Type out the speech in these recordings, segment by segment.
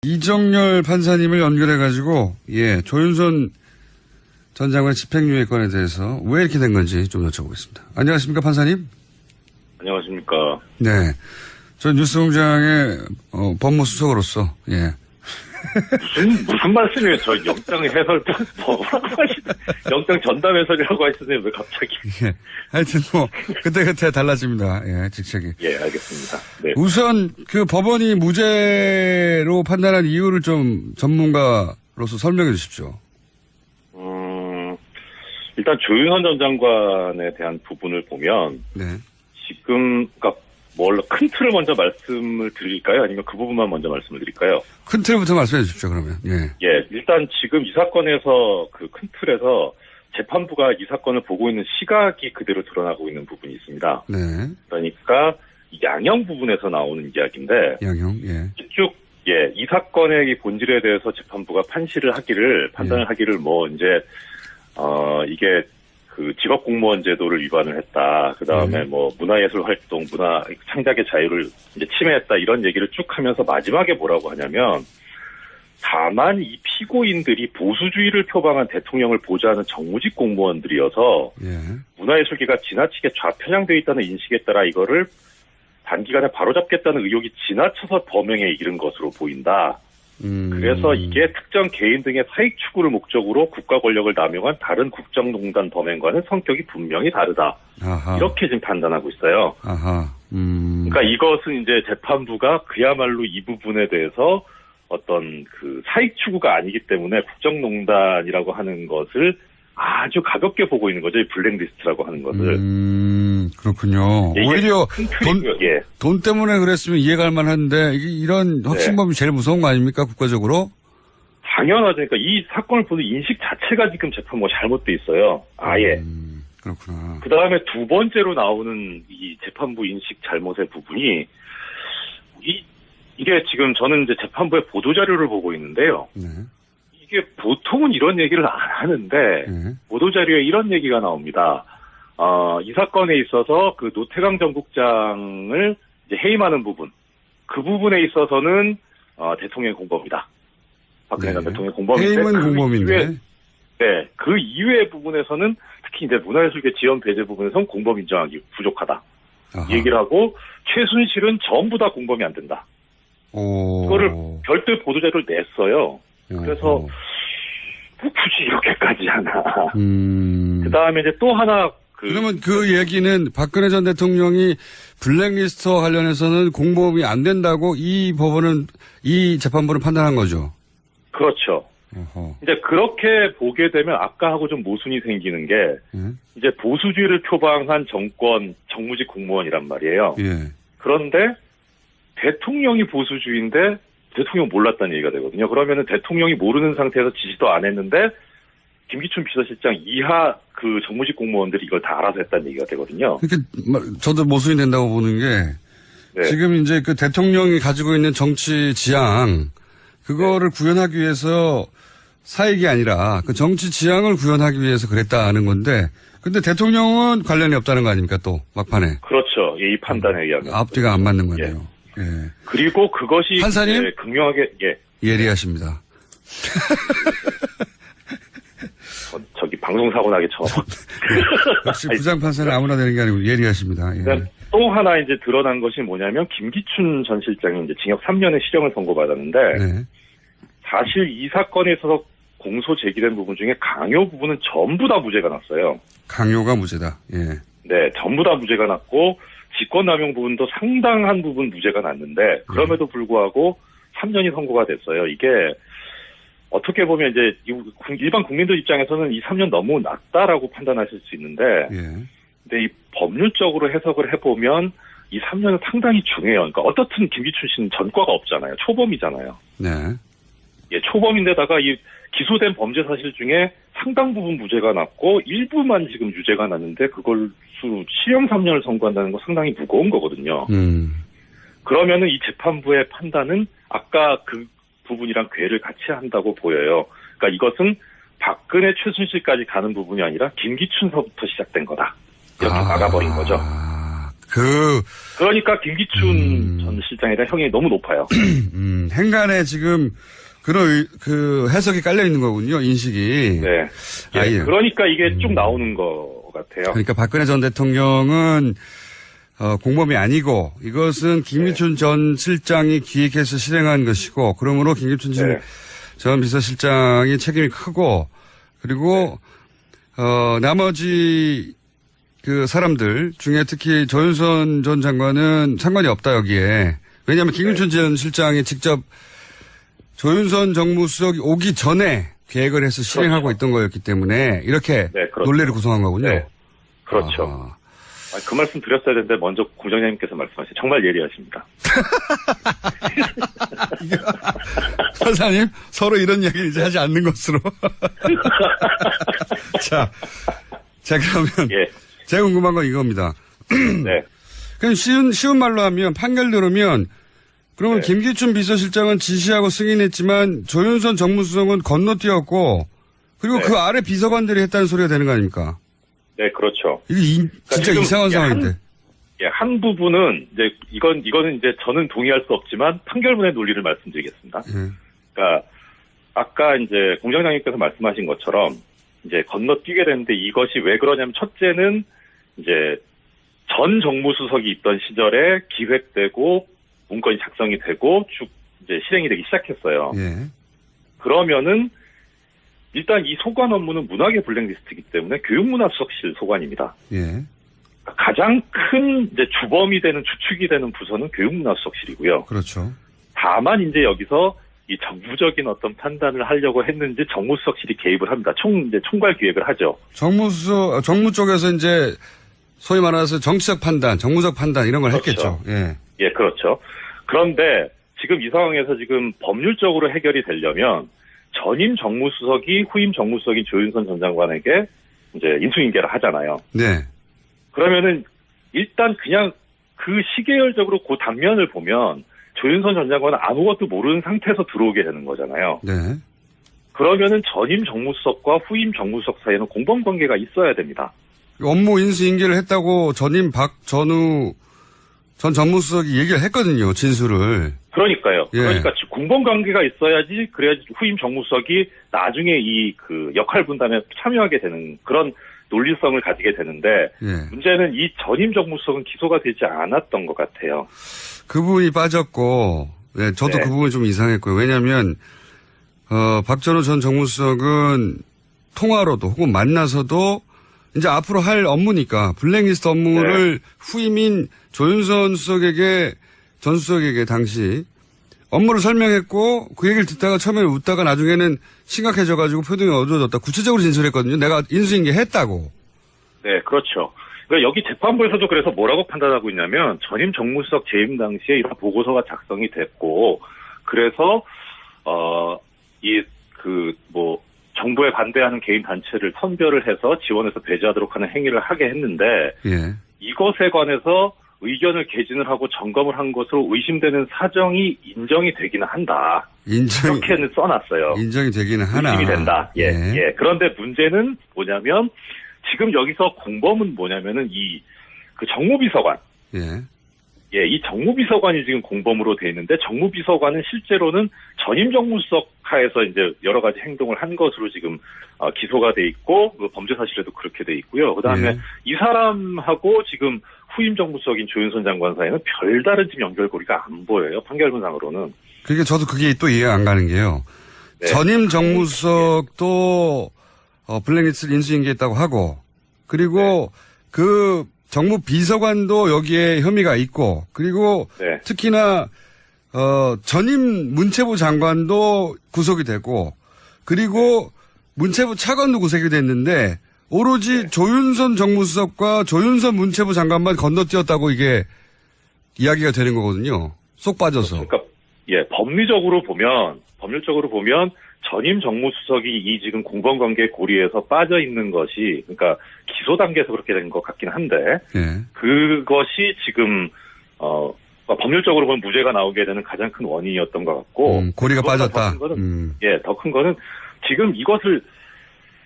이정열 판사님을 연결해가지고, 조윤선 전 장관의 집행유예 건에 대해서 왜 이렇게 된 건지 좀 여쭤보겠습니다. 안녕하십니까, 판사님? 안녕하십니까. 네. 전 뉴스공장의 법무수석으로서, 무슨 말씀이에요? 저 영장 해설, 뭐라고 하시나? 영장 전담 해설이라고 하시네요. 왜 갑자기? 하여튼 그때 달라집니다. 직책이. 알겠습니다. 네. 우선 법원이 무죄로 판단한 이유를 좀 전문가로서 설명해 주십시오. 일단 조윤선 전 장관에 대한 부분을 보면, 지금, 큰 틀을 먼저 말씀을 드릴까요? 아니면 그 부분만 먼저 말씀을 드릴까요? 큰 틀부터 말씀해 주십시오, 그러면. 일단 지금 이 사건에서 그 큰 틀에서 재판부가 이 사건을 보고 있는 시각이 그대로 드러나고 있는 부분이 있습니다. 네. 그러니까 양형 부분에서 나오는 이야기인데. 양형, 쭉, 이 사건의 본질에 대해서 재판부가 판단을 하기를 이게 직업 공무원 제도를 위반을 했다. 그 다음에 문화예술 활동, 문화 창작의 자유를 침해했다. 이런 얘기를 쭉 하면서 마지막에 뭐라고 하냐면, 다만 이 피고인들이 보수주의를 표방한 대통령을 보좌하는 정무직 공무원들이어서 문화예술계가 지나치게 좌편향되어 있다는 인식에 따라 이거를 단기간에 바로잡겠다는 의욕이 지나쳐서 범행에 이른 것으로 보인다. 그래서 이게 특정 개인 등의 사익 추구를 목적으로 국가 권력을 남용한 다른 국정농단 범행과는 성격이 분명히 다르다. 아하. 이렇게 지금 판단하고 있어요. 그러니까 이것은 이제 재판부가 그야말로 이 부분에 대해서 어떤 사익 추구가 아니기 때문에 국정농단이라고 하는 것을 아주 가볍게 보고 있는 거죠. 이 블랙리스트라고 하는 것을. 그렇군요. 오히려 돈 때문에 그랬으면 이해가 할 만한데 이런 확신범이 제일 무서운 거 아닙니까? 국가적으로? 당연하죠. 그러니까 이 사건을 보는 인식 자체가 지금 재판부가 잘못돼 있어요. 아예. 그렇구나. 그 다음에 두 번째로 나오는 이 재판부 인식 잘못의 부분이 이게 지금 저는 이제 재판부의 보도자료를 보고 있는데요. 이게 보통은 이런 얘기를 안 하는데 보도자료에 이런 얘기가 나옵니다. 이 사건에 있어서 그 노태강 전 국장을 이제 해임하는 부분, 그 부분에 있어서는 대통령의 공범이다. 박근혜 전 대통령의 공범인데 해임은 공범인데. 그 이외의 부분에서는 특히 이제 문화예술계 지원 배제 부분에서는 공범 인정하기 부족하다. 얘기를 하고 최순실은 전부 다 공범이 안 된다. 그거를 별도의 보도자료를 냈어요. 그래서 굳이 이렇게까지 하나. 그 다음에 이제 또 하나 그러면 그 얘기는 박근혜 전 대통령이 블랙리스트와 관련해서는 공범이 안 된다고 이 재판부는 판단한 거죠. 그렇죠. 이제 그렇게 보게 되면 아까하고 좀 모순이 생기는 게 이제 보수주의를 표방한 정무직 공무원이란 말이에요. 그런데 대통령이 보수주의인데 대통령 몰랐다는 얘기가 되거든요. 그러면은 대통령이 모르는 상태에서 지시도 안 했는데 김기춘 비서실장 이하 그 정무직 공무원들이 이걸 다 알아서 했다는 얘기가 되거든요. 그러니까 저도 모순이 된다고 보는 게 지금 이제 그 대통령이 가지고 있는 정치 지향 그거를 구현하기 위해서 사익이 아니라 그 정치 지향을 구현하기 위해서 그랬다는 건데 근데 대통령은 관련이 없다는 거 아닙니까 또 막판에. 그렇죠. 이 판단에 의하면. 앞뒤가 안 맞는 거네요. 그리고 그것이 판사님 극명하게 예리하십니다. 저기 방송사고 나기 전. 역시 부장판사는 아무나 되는 게 아니고 예리하십니다. 또 하나 이제 드러난 것이 뭐냐면 김기춘 전 실장이 이제 징역 3년의 실형을 선고받았는데 사실 이 사건에 있어서 공소 제기된 부분 중에 강요 부분은 전부 다 무죄가 났어요. 강요가 무죄다. 네, 전부 다 무죄가 났고 직권남용 부분도 상당한 부분 무죄가 났는데 그럼에도 불구하고 3년이 선고가 됐어요. 이게 어떻게 보면 이제 일반 국민들 입장에서는 이 3년 너무 낮다라고 판단하실 수 있는데 근데 이 법률적으로 해석을 해보면 이 3년은 상당히 중요해요. 그러니까 어떻든 김기춘 씨는 전과가 없잖아요. 초범이잖아요. 초범인데다가 이 기소된 범죄 사실 중에 상당 부분 무죄가 났고 일부만 지금 유죄가 났는데 그걸 실형 3년을 선고한다는 거 상당히 무거운 거거든요. 그러면은 이 재판부의 판단은 아까 그 부분이랑 궤를 같이 한다고 보여요. 그러니까 이것은 박근혜 최순실까지 가는 부분이 아니라 김기춘서부터 시작된 거다. 이렇게 막아버린 거죠. 그러니까 김기춘 전 실장에 대한 형이 너무 높아요. 행간에 지금 그런 그 해석이 깔려 있는 거군요, 인식이. 네. 예, 예. 그러니까 이게 쭉 나오는 것 같아요. 그러니까 박근혜 전 대통령은 공범이 아니고 이것은 김기춘 전 실장이 기획해서 실행한 것이고 그러므로 김기춘 전 비서실장이 책임이 크고 그리고 나머지 그 사람들 중에 특히 조윤선 전 장관은 상관이 없다 여기에. 왜냐하면 김기춘 전 실장이 직접 조윤선 정무수석이 오기 전에 계획을 해서 실행하고 있던 거였기 때문에 이렇게 논리를 구성한 거군요. 네. 그렇죠. 그 말씀 드렸어야 되는데 먼저 공장장님께서 말씀하신 정말 예리하십니다. 판사님 서로 이런 이야기를 이제 하지 않는 것으로. 자 그러면 제가 궁금한 건 이겁니다. 네. 그럼 쉬운 말로 하면 판결 들으면 그러면 김기춘 비서실장은 지시하고 승인했지만 조윤선 정무수석은 건너뛰었고 그리고 그 아래 비서관들이 했다는 소리가 되는 거 아닙니까? 네, 그렇죠. 이게 진짜 이상한 상황인데. 한 부분은 이제 이거는 이제 저는 동의할 수 없지만 판결문의 논리를 말씀드리겠습니다. 그러니까 아까 이제 공장장님께서 말씀하신 것처럼 이제 건너뛰게 되는데 이것이 왜 그러냐면 첫째는 이제 전 정무수석이 있던 시절에 기획되고 문건이 작성이 되고 쭉 이제 실행이 되기 시작했어요. 예. 그러면은 일단 이 소관 업무는 문학의 블랙리스트이기 때문에 교육문화수석실 소관입니다. 예. 가장 큰 이제 주범이 되는 주축이 되는 부서는 교육문화수석실이고요. 그렇죠. 다만 이제 여기서 이 정부적인 어떤 판단을 하려고 했는지 정무수석실이 개입을 합니다. 이제 총괄 기획을 하죠. 정무 쪽에서 이제 소위 말해서 정치적 판단, 정무적 판단 이런 걸 그렇죠. 했겠죠. 예. 예, 그렇죠. 그런데 지금 이 상황에서 지금 법률적으로 해결이 되려면 전임 정무수석이 후임 정무수석인 조윤선 전 장관에게 이제 인수인계를 하잖아요. 네. 그러면은 일단 그냥 그 시계열적으로 그 단면을 보면 조윤선 전 장관은 아무것도 모르는 상태에서 들어오게 되는 거잖아요. 네. 그러면은 전임 정무수석과 후임 정무수석 사이에는 공범 관계가 있어야 됩니다. 업무 인수인계를 했다고 전임 박전우 전 정무수석이 얘기를 했거든요. 진술을. 그러니까요. 예. 그러니까 공범 관계가 있어야지 그래야지 후임 정무수석이 나중에 이 그 역할 분담에 참여하게 되는 그런 논리성을 가지게 되는데 문제는 이 전임 정무수석은 기소가 되지 않았던 것 같아요. 그 부분이 빠졌고, 네, 저도 그 부분이 좀 이상했고요. 왜냐하면 박전우 전 정무수석은 통화로도 혹은 만나서도 이제 앞으로 할 업무니까 블랙리스트 업무를 후임인 조윤선 전 수석에게 당시 업무를 설명했고 그 얘기를 듣다가 처음에 웃다가 나중에는 심각해져가지고 표정이 어두워졌다. 구체적으로 진술했거든요. 내가 인수인계 했다고. 네, 그렇죠. 그러니까 여기 재판부에서도 그래서 뭐라고 판단하고 있냐면 전임 정무수석 재임 당시에 이런 보고서가 작성이 됐고 그래서 정부에 반대하는 개인 단체를 선별을 해서 지원해서 배제하도록 하는 행위를 하게 했는데 이것에 관해서 의견을 개진을 하고 점검을 한 것으로 의심되는 사정이 인정이 되기는 한다. 이렇게는 써놨어요. 인정이 되기는 하나. 의심이 된다. 예. 그런데 문제는 뭐냐면 지금 여기서 공범은 뭐냐면은 그 정무비서관. 이 정무비서관이 지금 공범으로 돼 있는데 정무비서관은 실제로는 전임 정무수석 하에서 이제 여러 가지 행동을 한 것으로 지금 기소가 돼 있고 그 범죄 사실에도 그렇게 돼 있고요. 그다음에 이 사람하고 지금 후임 정무수석인 조윤선 장관 사이는 별다른 지금 연결고리가 안 보여요. 판결문상으로는. 그러니까 저도 그게 또 이해가 안 가는 게요. 전임 정무수석도 블랙리스트를 인수인계했다고 하고 그리고 그 정무 비서관도 여기에 혐의가 있고 그리고 특히나 전임 문체부 장관도 구속이 되고 그리고 문체부 차관도 구속이 됐는데 오로지 조윤선 정무수석과 조윤선 문체부 장관만 건너뛰었다고 이게 이야기가 되는 거거든요. 쏙 빠져서. 그러니까 법률적으로 보면 전임 정무수석이 이 지금 공범관계 고리에서 빠져 있는 것이 그러니까 기소 단계에서 그렇게 된 것 같긴 한데 그것이 지금 법률적으로 보면 무죄가 나오게 되는 가장 큰 원인이었던 것 같고 고리가 빠졌다. 더 큰 거는 지금 이것을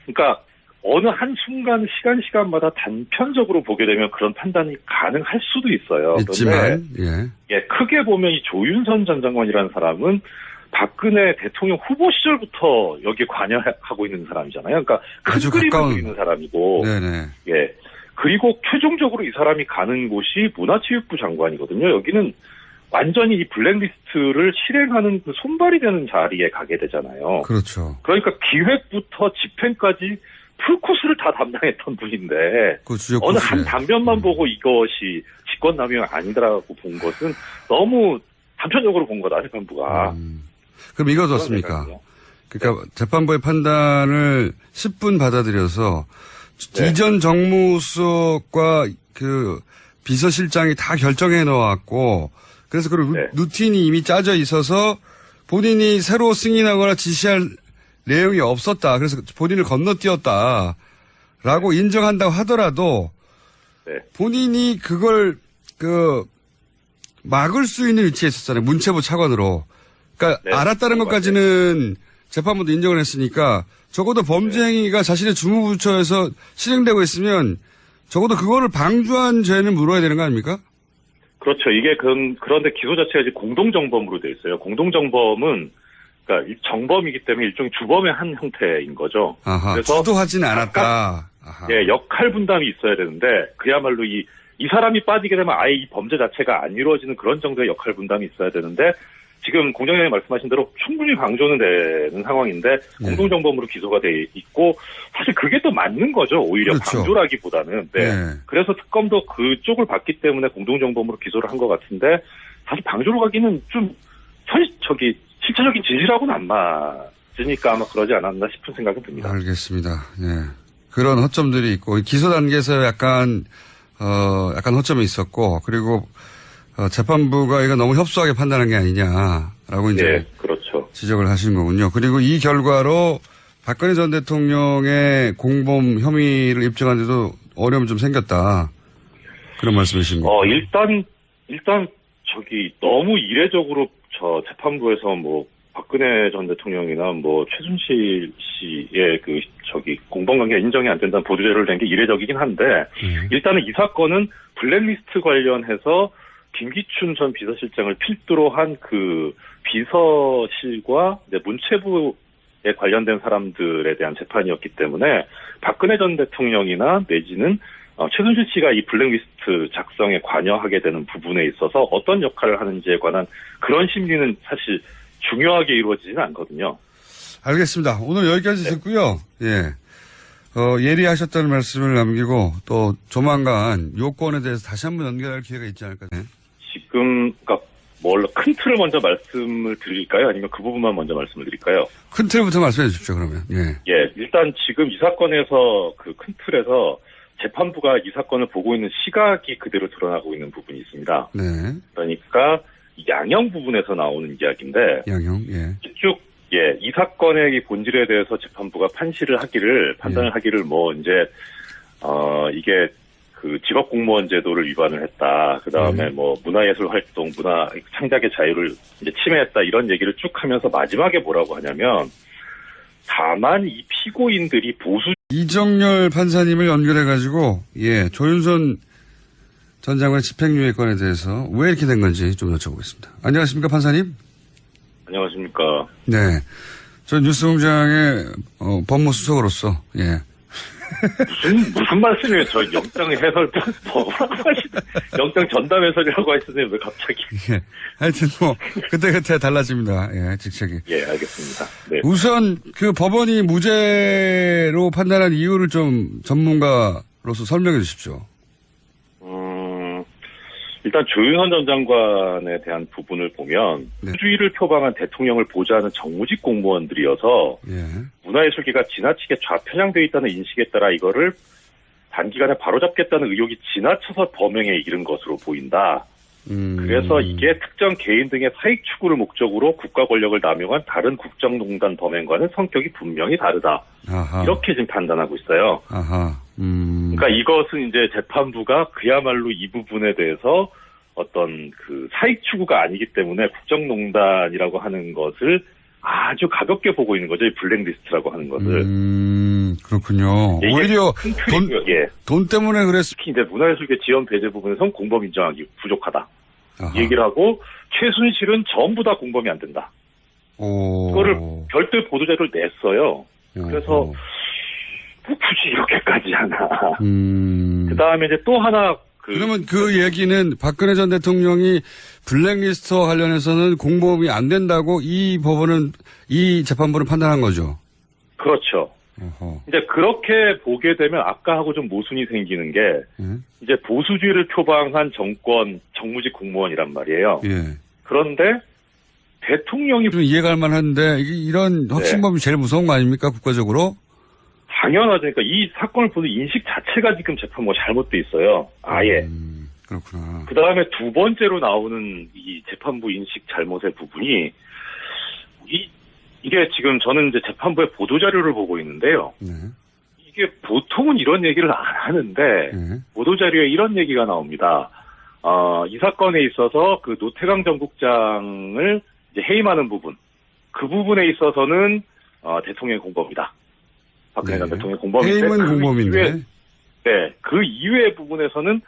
그러니까 어느 한순간 시간마다 단편적으로 보게 되면 그런 판단이 가능할 수도 있어요. 있지만, 예, 크게 보면 이 조윤선 전 장관이라는 사람은 박근혜 대통령 후보 시절부터 여기에 관여하고 있는 사람이잖아요. 그러니까 아주 큰 그림을 가까운 그리는 사람이고, 네네. 예. 그리고 최종적으로 이 사람이 가는 곳이 문화체육부 장관이거든요. 여기는 완전히 이 블랙리스트를 실행하는 그 손발이 되는 자리에 가게 되잖아요. 그렇죠. 그러니까 기획부터 집행까지 풀코스를 다 담당했던 분인데 그 주요 어느 코스에. 한 단면만 보고 이것이 직권남용이 아니다라고 본 것은 너무 단편적으로 본 거다, 재판부가. 그럼 이거 어떻습니까? 그러니까 재판부의 판단을 10분 받아들여서 네. 이전 정무수석과 그 비서실장이 다 결정해 놓았고 그래서 그 네. 루틴이 이미 짜져 있어서 본인이 새로 승인하거나 지시할 내용이 없었다. 그래서 본인을 건너뛰었다라고 인정한다고 하더라도 네. 본인이 그걸 막을 수 있는 위치에 있었잖아요. 문체부 차관으로. 그러니까 네. 알았다는 것까지는 재판부도 인정을 했으니까 적어도 범죄 행위가 자신의 주무부처에서 실행되고 있으면 적어도 그거를 방조한 죄는 물어야 되는 거 아닙니까? 그렇죠. 이게 그런데 기소 자체가 이제 공동정범으로 돼 있어요. 공동정범은 그러니까 정범이기 때문에 일종의 주범의 한 형태인 거죠. 아하, 그래서 주도하진 않았다. 아하. 예, 역할 분담이 있어야 되는데 그야말로 이 사람이 빠지게 되면 아예 이 범죄 자체가 안 이루어지는 그런 정도의 역할 분담이 있어야 되는데 지금 공장장이 말씀하신 대로 충분히 방조는 되는 상황인데 공동정범으로 기소가 돼 있고 사실 그게 또 맞는 거죠. 오히려 그렇죠. 방조라기보다는. 네. 네. 그래서 특검도 그쪽을 봤기 때문에 공동정범으로 기소를 한 것 같은데 사실 방조로 가기는 좀 실체적인 진실하고는 안 맞으니까 아마 그러지 않았나 싶은 생각이 듭니다. 알겠습니다. 예. 그런 허점들이 있고 기소 단계에서 약간 허점이 있었고 그리고 재판부가 이거 너무 협소하게 판단한 게 아니냐라고 이제 네, 그렇죠. 지적을 하신 거군요. 그리고 이 결과로 박근혜 전 대통령의 공범 혐의를 입증하는데도 어려움이 좀 생겼다. 그런 말씀이십니까? 일단 너무 이례적으로 재판부에서 박근혜 전 대통령이나 최순실 씨의 공범관계가 인정이 안 된다는 보도자료를 낸 게 이례적이긴 한데 일단은 이 사건은 블랙리스트 관련해서 김기춘 전 비서실장을 필두로 한 그 비서실과 문체부에 관련된 사람들에 대한 재판이었기 때문에 박근혜 전 대통령이나 내지는 최순실 씨가 이 블랙리스트 작성에 관여하게 되는 부분에 있어서 어떤 역할을 하는지에 관한 그런 심리는 사실 중요하게 이루어지지는 않거든요. 알겠습니다. 오늘 여기까지 듣고요. 예. 예리하셨다는 말씀을 남기고 또 조만간 요건에 대해서 다시 한번 연결할 기회가 있지 않을까요? 네. 지금 큰 틀을 먼저 말씀을 드릴까요? 아니면 그 부분만 먼저 말씀을 드릴까요? 큰 틀부터 말씀해 주십시오. 그러면. 예. 예, 일단 지금 이 사건에서 그 큰 틀에서 재판부가 이 사건을 보고 있는 시각이 그대로 드러나고 있는 부분이 있습니다. 네. 그러니까 양형 부분에서 나오는 이야기인데 양형. 예. 이 사건의 이 본질에 대해서 재판부가 판단을 하기를 이게 그 직업공무원 제도를 위반을 했다. 그 다음에 문화예술 활동, 문화 창작의 자유를 이제 침해했다. 이런 얘기를 쭉 하면서 마지막에 뭐라고 하냐면 다만 이 피고인들이 보수 이정열 판사님을 연결해가지고 조윤선 전 장관의 집행유예 건에 대해서 왜 이렇게 된 건지 좀 여쭤보겠습니다. 안녕하십니까 판사님? 안녕하십니까. 네. 전 뉴스공장의 법무수석으로서 무슨 말씀이에요? 저 영장 해설 뭐라고 영장 전담 해설이라고 하시는데 왜 갑자기? 예. 하여튼 그때 달라집니다. 예, 직책이. 예, 알겠습니다. 네. 우선 그 법원이 무죄로 판단한 이유를 좀 전문가로서 설명해 주십시오. 일단 조윤선 전 장관에 대한 부분을 보면 후주의를 표방한 대통령을 보좌하는 정무직 공무원들이어서 문화예술계가 지나치게 좌편향되어 있다는 인식에 따라 이거를 단기간에 바로잡겠다는 의욕이 지나쳐서 범행에 이른 것으로 보인다. 그래서 이게 특정 개인 등의 사익 추구를 목적으로 국가 권력을 남용한 다른 국정농단 범행과는 성격이 분명히 다르다. 아하. 이렇게 지금 판단하고 있어요. 아하. 그러니까 이것은 이제 재판부가 그야말로 이 부분에 대해서 어떤 그 사익 추구가 아니기 때문에 국정농단이라고 하는 것을 아주 가볍게 보고 있는 거죠. 이 블랙리스트라고 하는 것을. 그렇군요. 이게 오히려 큰 틀이고요. 예. 돈 때문에 그랬을. 특히 이제 문화예술계 지원 배제 부분에선 공범 인정하기 부족하다. 아하. 얘기를 하고 최순실은 전부 다 공범이 안 된다. 그거를 별도의 보도자료를 냈어요. 그래서 뭐 굳이 이렇게까지 하나. 그 다음에 이제 또 하나. 그러면 그 얘기는 박근혜 전 대통령이 블랙리스트와 관련해서는 공범이 안 된다고 이 재판부는 판단한 거죠. 그렇죠. 어허. 이제 그렇게 보게 되면 아까하고 좀 모순이 생기는 게 이제 보수주의를 표방한 정권 정무직 공무원이란 말이에요. 예. 그런데 대통령이 좀 이해가 갈 만한데 이런 확신범이 제일 무서운 거 아닙니까 국가적으로? 당연하죠. 그러니까 이 사건을 보는 인식 자체가 지금 재판부가 잘못돼 있어요. 아예. 그렇구나. 그 다음에 두 번째로 나오는 이 재판부 인식 잘못의 부분이 이게 지금 저는 이제 재판부의 보도자료를 보고 있는데요. 네. 이게 보통은 이런 얘기를 안 하는데 보도자료에 이런 얘기가 나옵니다. 이 사건에 있어서 그 노태강 전 국장을 이제 해임하는 부분, 그 부분에 있어서는 대통령의 공범이다. 박근혜 전 대통령의 공범인데 해임은 공범인데. 그 이외의 부분에서는